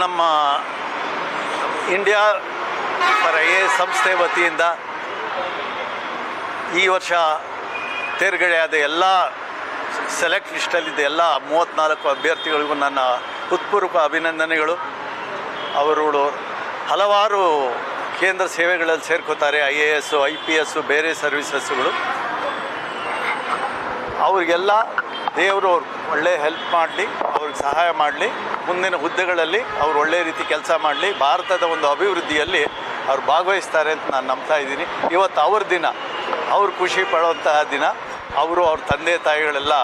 ನಮ್ಮ India for IAS ಸಂಸ್ಥೆ ವತಿಯಿಂದ ಈ ವರ್ಷ ತೇರ್ಗಡೆಯಾದ ಎಲ್ಲ ಸೆಲೆಕ್ಟ್ ಲಿಸ್ಟಲ್ಲಿದ್ದ ಎಲ್ಲ 34 ಅಭ್ಯರ್ಥಿಗಳಿಗೂ ನನ್ನ ಹೃತ್ಪೂರ್ವಕ ಅಭಿನಂದನೆಗಳು. ಅವರು ಹಲವಾರು ಕೇಂದ್ರ ಸೇವೆಗಳಲ್ಲಿ ಸೇರ್ಕೋತಾರೆ, IAS, IPS, ಬೇರೆ ಸರ್ವಿಸಸ್ಗಳು. ಅವರಿಗೆಲ್ಲ ದೇವರು ಒಳ್ಳೆಯ ಹೆಲ್ಪ್ ಮಾಡಲಿ, ಅವ್ರಿಗೆ ಸಹಾಯ ಮಾಡಲಿ, ಮುಂದಿನ ಹುದ್ದೆಗಳಲ್ಲಿ ಅವ್ರು ಒಳ್ಳೆಯ ರೀತಿ ಕೆಲಸ ಮಾಡಲಿ, ಭಾರತದ ಒಂದು ಅಭಿವೃದ್ಧಿಯಲ್ಲಿ ಅವ್ರು ಭಾಗವಹಿಸ್ತಾರೆ ಅಂತ ನಾನು ನಂಬ್ತಾ ಇದ್ದೀನಿ. ಇವತ್ತು ಅವ್ರ ದಿನ, ಅವ್ರು ಖುಷಿ ಪಡುವಂತಹ ದಿನ. ಅವರು ಅವ್ರ ತಂದೆ ತಾಯಿಗಳೆಲ್ಲ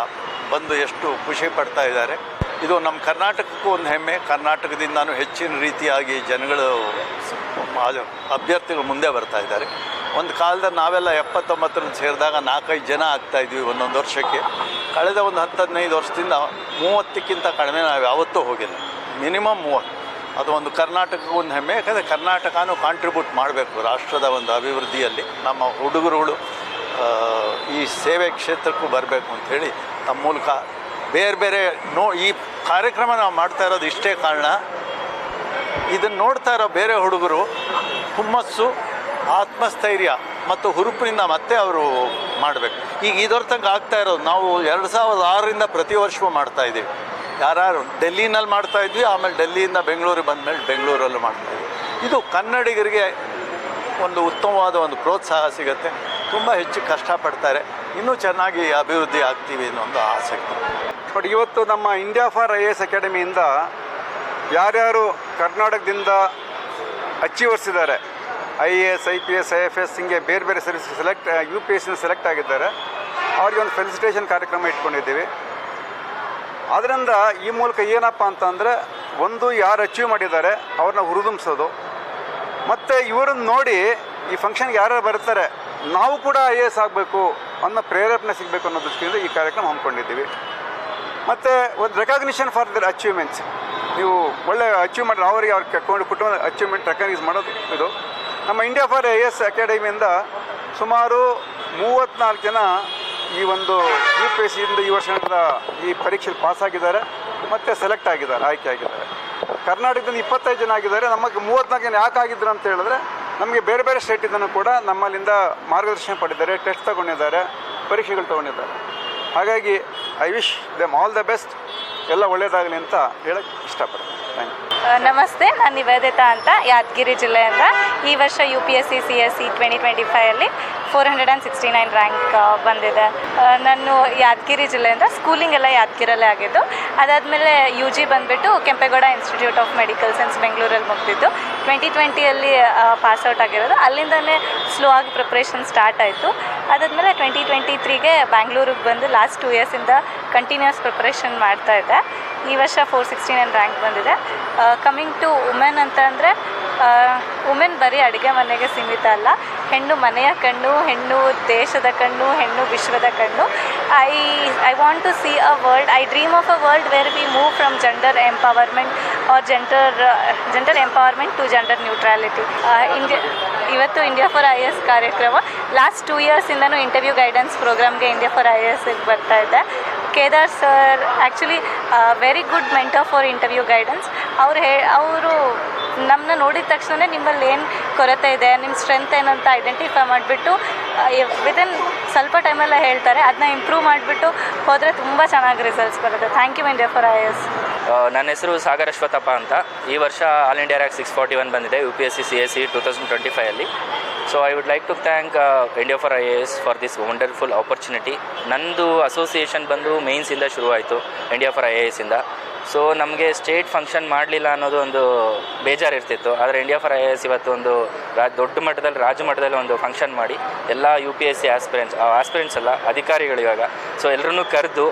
ಬಂದು ಎಷ್ಟು ಖುಷಿ ಪಡ್ತಾ ಇದ್ದಾರೆ. ಇದು ನಮ್ಮ ಕರ್ನಾಟಕಕ್ಕೂ ಒಂದು ಹೆಮ್ಮೆ. ಕರ್ನಾಟಕದಿಂದನೂ ಹೆಚ್ಚಿನ ರೀತಿಯಾಗಿ ಜನಗಳು, ಅಭ್ಯರ್ಥಿಗಳು ಮುಂದೆ ಬರ್ತಾ ಇದ್ದಾರೆ. ಒಂದು ಕಾಲದಲ್ಲಿ ನಾವೆಲ್ಲ 79ರಲ್ಲಿ ಸೇರಿದಾಗ 4-5 ಜನ ಆಗ್ತಾಯಿದ್ವಿ ಒಂದೊಂದು ವರ್ಷಕ್ಕೆ. ಕಳೆದ ಒಂದು 10-15 ವರ್ಷದಿಂದ 30ಕ್ಕಿಂತ ಕಡಿಮೆ ನಾವು ಯಾವತ್ತೂ ಹೋಗಿಲ್ಲ. ಮಿನಿಮಮ್ 30. ಅದು ಒಂದು ಕರ್ನಾಟಕಕ್ಕೂ ಒಂದು ಹೆಮ್ಮೆ. ಯಾಕಂದರೆ ಕರ್ನಾಟಕನೂ ಕಾಂಟ್ರಿಬ್ಯೂಟ್ ಮಾಡಬೇಕು ರಾಷ್ಟ್ರದ ಒಂದು ಅಭಿವೃದ್ಧಿಯಲ್ಲಿ. ನಮ್ಮ ಹುಡುಗರುಗಳು ಈ ಸೇವೆ ಕ್ಷೇತ್ರಕ್ಕೂ ಬರಬೇಕು ಅಂಥೇಳಿ ನಮ್ಮ ಮೂಲಕ ಬೇರೆ ಬೇರೆ ಈ ಕಾರ್ಯಕ್ರಮ ನಾವು ಮಾಡ್ತಾ ಇರೋದು ಇಷ್ಟೇ ಕಾರಣ. ಇದನ್ನು ನೋಡ್ತಾ ಇರೋ ಬೇರೆ ಹುಡುಗರು ಹುಮ್ಮಸ್ಸು, ಆತ್ಮಸ್ಥೈರ್ಯ ಮತ್ತು ಹುರುಪಿನಿಂದ ಮತ್ತೆ ಅವರು ಮಾಡಬೇಕು. ಈಗ ಇದೊರ್ತಂಗೆ ಆಗ್ತಾ ಇರೋದು ನಾವು 2006ರಿಂದ ಪ್ರತಿ ವರ್ಷವೂ ಮಾಡ್ತಾಯಿದ್ದೀವಿ. ಯಾರು ಡೆಲ್ಲಿನಲ್ಲಿ ಮಾಡ್ತಾಯಿದ್ವಿ, ಆಮೇಲೆ ಡೆಲ್ಲಿಯಿಂದ ಬೆಂಗಳೂರಿಗೆ ಬಂದಮೇಲೆ ಬೆಂಗಳೂರಲ್ಲೂ ಮಾಡ್ತಾಯಿದ್ವಿ. ಇದು ಕನ್ನಡಿಗರಿಗೆ ಒಂದು ಉತ್ತಮವಾದ ಒಂದು ಪ್ರೋತ್ಸಾಹ ಸಿಗುತ್ತೆ. ತುಂಬ ಹೆಚ್ಚು ಕಷ್ಟಪಡ್ತಾರೆ, ಇನ್ನೂ ಚೆನ್ನಾಗಿ ಅಭಿವೃದ್ಧಿ ಆಗ್ತೀವಿ ಅನ್ನೋ ಒಂದು ಆಸಕ್ತಿ. ಬಟ್ ಇವತ್ತು ನಮ್ಮ ಇಂಡಿಯಾ ಫಾರ್ IAS ಅಕಾಡೆಮಿಯಿಂದ ಯಾರ್ಯಾರು ಕರ್ನಾಟಕದಿಂದ ಅಚೀವರ್ಸ್ ಇದ್ದಾರೆ, IAS, IPS, IFS ಹಿಂಗೆ ಬೇರೆ ಬೇರೆ ಸರ್ವಿಸ್ UPSC ಸೆಲೆಕ್ಟ್ ಆಗಿದ್ದಾರೆ, ಅವ್ರಿಗೆ ಒಂದು ಫೆಲಿಸಿಟೇಷನ್ ಕಾರ್ಯಕ್ರಮ ಇಟ್ಕೊಂಡಿದ್ದೀವಿ. ಆದ್ದರಿಂದ ಈ ಮೂಲಕ ಏನಪ್ಪ ಅಂತಂದರೆ, ಒಂದು ಯಾರು ಅಚೀವ್ ಮಾಡಿದ್ದಾರೆ ಅವ್ರನ್ನ ಹುರಿದುಂಬಿಸೋದು, ಮತ್ತು ಇವರನ್ನು ನೋಡಿ ಈ ಫಂಕ್ಷನ್ಗೆ ಯಾರು ಬರ್ತಾರೆ ನಾವು ಕೂಡ IAS ಆಗಬೇಕು ಅನ್ನೋ ಪ್ರೇರೇಪಣೆ ಸಿಗಬೇಕು ಅನ್ನೋ ದೃಷ್ಟಿಯಿಂದ ಈ ಕಾರ್ಯಕ್ರಮ ಹಮ್ಮಿಕೊಂಡಿದ್ದೀವಿ. ಮತ್ತು ಒಂದು ರೆಕಾಗ್ನಿಷನ್ ಫಾರ್ ದರ್ ಅಚೀವ್ಮೆಂಟ್ಸ್. ನೀವು ಒಳ್ಳೆ ಅಚೀವ್ ಮಾಡಿ ಅವರಿಗೆ ಅವ್ರ ಕುಟುಂಬ ಅಚೀವ್ಮೆಂಟ್ ರೆಕಗ್ನೈಸ್ ಮಾಡೋದು ಇದು. ನಮ್ಮ ಇಂಡಿಯಾ ಫಾರ್ IAS ಅಕಾಡೆಮಿಯಿಂದ ಸುಮಾರು 34 ಜನ ಈ ಒಂದು UPSCಯಿಂದ ಈ ವರ್ಷದಿಂದ ಈ ಪರೀಕ್ಷೆಯಲ್ಲಿ ಪಾಸಾಗಿದ್ದಾರೆ ಮತ್ತು ಸೆಲೆಕ್ಟ್ ಆಗಿದ್ದಾರೆ, ಆಯ್ಕೆ ಆಗಿದ್ದಾರೆ. ಕರ್ನಾಟಕದಿಂದ 25 ಜನ ಆಗಿದ್ದಾರೆ. ನಮಗೆ 34 ಜನ ಯಾಕೆ ಆಗಿದ್ರು ಅಂತ ಹೇಳಿದ್ರೆ, ನಮಗೆ ಬೇರೆ ಬೇರೆ ಸ್ಟೇಟಿಂದನೂ ಕೂಡ ನಮ್ಮಲ್ಲಿಂದ ಮಾರ್ಗದರ್ಶನ ಪಡೆದಿದ್ದಾರೆ, ಟೆಸ್ಟ್ ತೊಗೊಂಡಿದ್ದಾರೆ, ಪರೀಕ್ಷೆಗಳು ತೊಗೊಂಡಿದ್ದಾರೆ. ಹಾಗಾಗಿ I wish them all the best, ಎಲ್ಲ ಒಳ್ಳೆಯದಾಗಲಿ ಅಂತ ಹೇಳಕ್ಕೆ ಇಷ್ಟಪಡ್ತೀನಿ. Thank you. ನಮಸ್ತೆ, ನಾನು ನಿವೇದಿತಾ ಅಂತ, ಯಾದಗಿರಿ ಜಿಲ್ಲೆಯಿಂದ. ಈ ವರ್ಷ UPSC CSE 2025ಅಲ್ಲಿ 469 ರ್ಯಾಂಕ್ ಬಂದಿದೆ. ನಾನು ಯಾದಗಿರಿ ಜಿಲ್ಲೆಯಿಂದ. ಸ್ಕೂಲಿಂಗ್ ಎಲ್ಲ ಯಾದಗಿರಲ್ಲೇ ಆಗಿದ್ದು. ಅದಾದಮೇಲೆ UG ಬಂದುಬಿಟ್ಟು Kempegowda institute of medical science ಬೆಂಗಳೂರಲ್ಲಿ ಮುಗಿದಿದ್ದು. 2020ಅಲ್ಲಿ ಪಾಸ್ಔಟ್ ಆಗಿರೋದು. ಅಲ್ಲಿಂದನೇ ಸ್ಲೋ ಆಗಿ ಪ್ರಿಪ್ರೇಷನ್ ಸ್ಟಾರ್ಟ್ ಆಯಿತು. ಅದಾದಮೇಲೆ 2023ಗೆ ಬ್ಯಾಂಗ್ಳೂರಿಗೆ ಬಂದು ಲಾಸ್ಟ್ 2 ಇಯರ್ಸಿಂದ ಕಂಟಿನ್ಯೂಸ್ ಪ್ರಿಪ್ರೇಷನ್ ಮಾಡ್ತಾಯಿದ್ದೆ. ಈ ವರ್ಷ 469 ರ್ಯಾಂಕ್ ಬಂದಿದೆ. ಕಮಿಂಗ್ ಟು ವುಮೆನ್ ಅಂತ ಅಂದರೆ, ವುಮೆನ್ ಬರೀ ಅಡುಗೆ ಮನೆಗೆ ಸೀಮಿತ ಅಲ್ಲ. ಹೆಣ್ಣು ಮನೆಯ ಕಣ್ಣು, ಹೆಣ್ಣು ದೇಶದ ಕಣ್ಣು, ಹೆಣ್ಣು ವಿಶ್ವದ ಕಣ್ಣು. I want to see a world, I dream of a world where we move from gender empowerment or gender empowerment to gender neutrality. ಇವತ್ತು ಇಂಡಿಯಾ ಫಾರ್ IAS ಕಾರ್ಯಕ್ರಮ ಲಾಸ್ಟ್ 2 ಇಯರ್ಸಿಂದನೂ ಇಂಟರ್ವ್ಯೂ ಗೈಡೆನ್ಸ್ ಪ್ರೋಗ್ರಾಮ್ಗೆ ಇಂಡಿಯಾ ಫಾರ್ IASಗೆ ಬರ್ತಾ ಇದೆ. Kedar sir actually very good mentor for interview guidance. ಅವರು ನಮ್ಮನ್ನ ನೋಡಿದ ತಕ್ಷಣ ನಿಮ್ಮಲ್ಲಿ ಏನು ಕೊರತೆ ಇದೆ, ನಿಮ್ಮ ಸ್ಟ್ರೆಂತ್ ಏನಂತ ಐಡೆಂಟಿಫೈ ಮಾಡಿಬಿಟ್ಟು ವಿದಿನ್ ಸ್ವಲ್ಪ ಟೈಮಲ್ಲೇ ಹೇಳ್ತಾರೆ. ಅದನ್ನ ಇಂಪ್ರೂವ್ ಮಾಡಿಬಿಟ್ಟು ಹೋದರೆ ತುಂಬ ಚೆನ್ನಾಗಿ ರಿಸಲ್ಟ್ಸ್ ಬರುತ್ತೆ. Thank you India for IAS. ನನ್ನ ಹೆಸರು ಸಾಗರ್ ಅಶ್ವಥಪ್ಪ ಅಂತ. ಈ ವರ್ಷ ಆಲ್ ಇಂಡಿಯಾ ರ್ಯಾಂಕ್ 641 ಬಂದಿದೆ UPSC CSE 2025ಅಲ್ಲಿ. So I would like to thank India for IAS for this wonderful opportunity. ನಂದು ಅಸೋಸಿಯೇಷನ್ ಬಂದು ಮೇನ್ಸಿಂದ ಶುರುವಾಯಿತು, ಇಂಡಿಯಾ ಫಾರ್ IASಯಿಂದ. ಸೊ ನಮಗೆ ಸ್ಟೇಟ್ ಫಂಕ್ಷನ್ ಮಾಡಲಿಲ್ಲ ಅನ್ನೋದು ಒಂದು ಬೇಜಾರು ಇರ್ತಿತ್ತು. ಆದರೆ ಇಂಡಿಯಾ ಫಾರ್ IAS ಇವತ್ತು ಒಂದು ದೊಡ್ಡ ಮಟ್ಟದಲ್ಲಿ, ರಾಜ್ಯ ಮಟ್ಟದಲ್ಲಿ ಒಂದು ಫಂಕ್ಷನ್ ಮಾಡಿ ಎಲ್ಲ UPSC ಆಸ್ಪಿರೆಂಟ್ಸ್ ಅಲ್ಲ, ಅಧಿಕಾರಿಗಳು ಇವಾಗ, ಸೊ ಎಲ್ಲರನ್ನೂ ಕರೆದು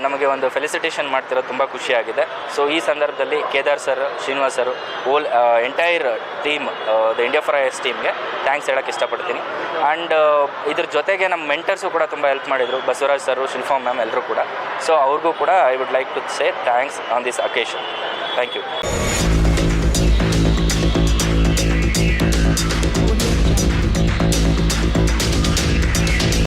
ನಮಗೆ ಒಂದು ಫೆಲಿಸಿಟೇಷನ್ ಮಾಡ್ತಿರೋದು ತುಂಬ ಖುಷಿಯಾಗಿದೆ. ಸೊ ಈ ಸಂದರ್ಭದಲ್ಲಿ Kedar sir, Srinivas sir, all entire team, the India for IAS ಟೀಮ್ಗೆ ಥ್ಯಾಂಕ್ಸ್ ಹೇಳೋಕ್ಕೆ ಇಷ್ಟಪಡ್ತೀನಿ. ಆ್ಯಂಡ್ ಇದ್ರ ಜೊತೆಗೆ ನಮ್ಮ ಮೆಂಟರ್ಸು ಕೂಡ ತುಂಬ ಹೆಲ್ಪ್ ಮಾಡಿದರು, ಬಸವರಾಜ್ ಸರು, ಶಿಲ್ಪಾ ಮ್ಯಾಮ್ ಎಲ್ಲರೂ ಕೂಡ. ಸೊ ಅವ್ರಿಗೂ ಕೂಡ I would like to say thanks on this occasion. Thank you.